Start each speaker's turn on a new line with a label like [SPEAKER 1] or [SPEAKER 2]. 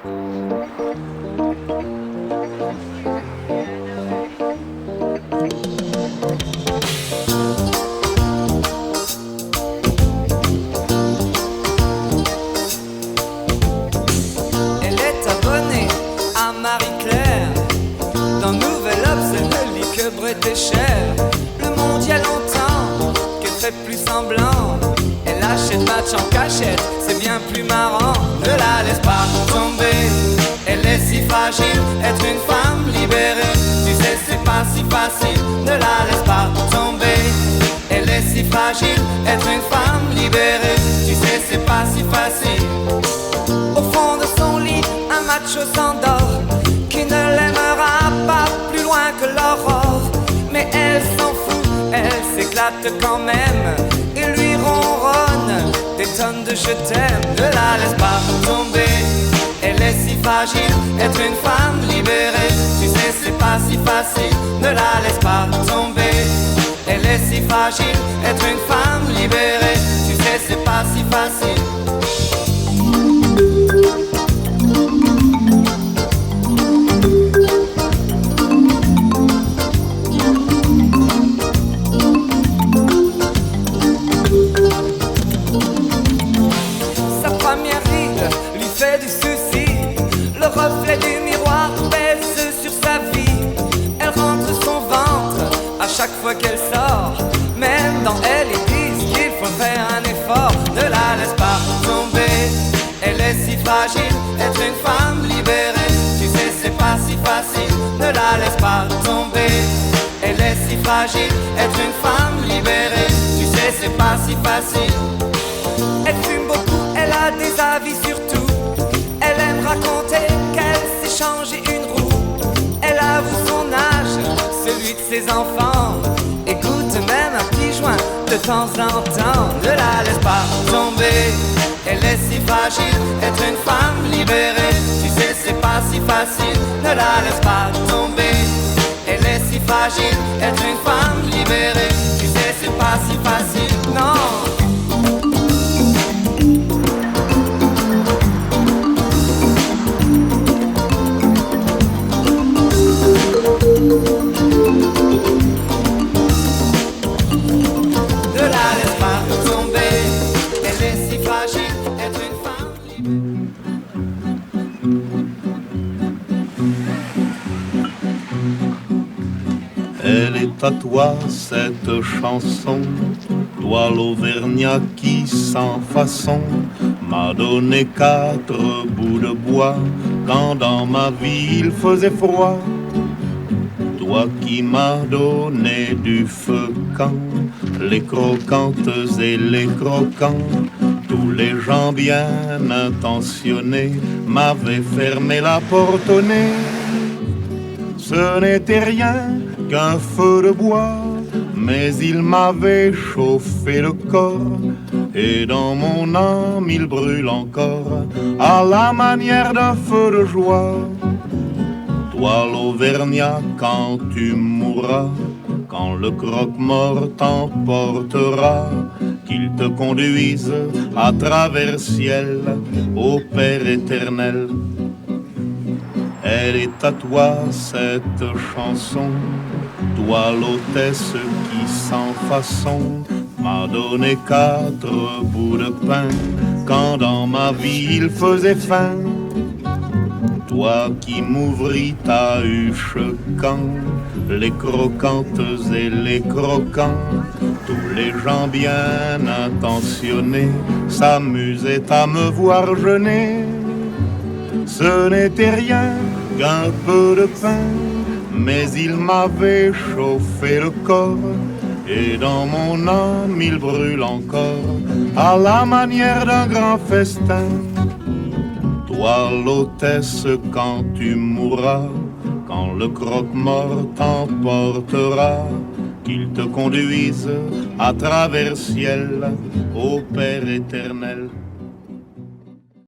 [SPEAKER 1] Elle est abonnée à Marie-Claire. Dans Nouvel Obs, elle ne lit que Bretécher. Le monde y a longtemps qu'elle fait plus semblant. Elle achète match en cachette, c'est bien plus marrant. Ne la laisse pas tomber, elle est si fragile. Être une femme libérée, tu sais c'est pas si facile. Ne la laisse pas tomber, elle est si fragile. Être une femme libérée, tu sais c'est pas si facile. Au fond de son lit, un macho s'endort, qui ne l'aimera pas plus loin que l'aurore. Mais elle s'en fout, elle s'éclate quand même, et lui ronronne des tonnes de je t'aime. Ne la laisse pas tomber, elle est si fragile. Être une femme libérée, tu sais c'est pas si facile. Ne la laisse pas tomber, elle est si fragile. Être une femme libérée, tu sais c'est pas si facile. Sa première ride lui fait du souci. Le reflet du miroir pèse sur sa vie. Elle rentre son ventre à chaque fois qu'elle sort. Même dans elle, ils disent qu'il faut faire un effort. Ne la laisse pas tomber, elle est si fragile. Être une femme libérée, tu sais c'est pas si facile. Ne la laisse pas tomber, elle est si fragile. Être une femme libérée, tu sais c'est pas si facile. Elle fume beaucoup, elle a des avis sur tout. Elle aime raconter qu'elle s'est changé une roue. Elle avoue son âge, celui de ses enfants. Écoute même un petit joint de temps en temps. Ne la laisse pas tomber, elle est si fragile. Être une femme libérée, tu sais c'est pas si facile. Ne la laisse pas tomber, elle est si fragile. Être une femme libérée, tu sais c'est pas si facile. Non. Ne la laisse pas tomber, elle est si fragile. Être une femme
[SPEAKER 2] Elle est à toi cette chanson, toi l'Auvergnat qui sans façon m'a donné 4 bouts de bois quand dans ma vie il faisait froid. Toi qui m'as donné du feu quand les croquantes et les croquants, tous les gens bien intentionnés m'avaient fermé la porte au nez. Ce n'était rien qu'un feu de bois, mais il m'avait chauffé le corps, et dans mon âme il brûle encore à la manière d'un feu de joie. Toi l'Auvergnat, quand tu mourras, quand le croque-mort t'emportera, qu'il te conduise à travers ciel au Père éternel. Elle est à toi cette chanson, toi l'hôtesse qui sans façon m'a donné 4 bouts de pain quand dans ma vie il faisait faim. Toi qui m'ouvris ta huche quand les croquantes et les croquants, tous les gens bien intentionnés s'amusaient à me voir jeûner. Ce n'était rien qu'un peu de pain, mais il m'avait chauffé le corps, et dans mon âme il brûle encore à la manière d'un grand festin. Toi l'hôtesse, quand tu mourras, quand le croque-mort t'emportera, qu'il te conduise à travers ciel au Père éternel.